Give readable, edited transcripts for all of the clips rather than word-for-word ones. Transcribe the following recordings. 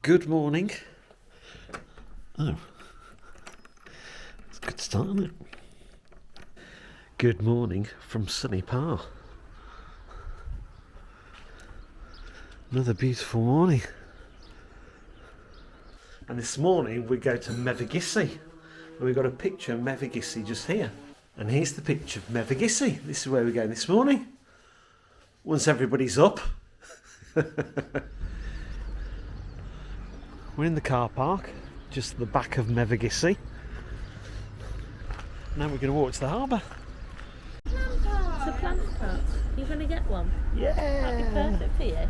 Good morning. Oh, it's a good start, isn't it? Good morning from sunny Par. Another beautiful morning. And this morning we go to Mevagissey. And we've got a picture of Mevagissey just here. And here's the picture of Mevagissey. This is where we're going this morning. Once everybody's up. We're in the car park, just at the back of Mevagissey. Now we're going to walk to the harbour. It's a plant pot. You're going to get one? Yeah! That'd be perfect for you.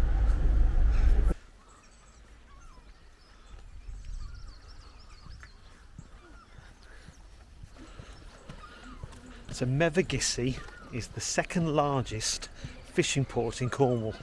So Mevagissey is the second largest fishing port in Cornwall.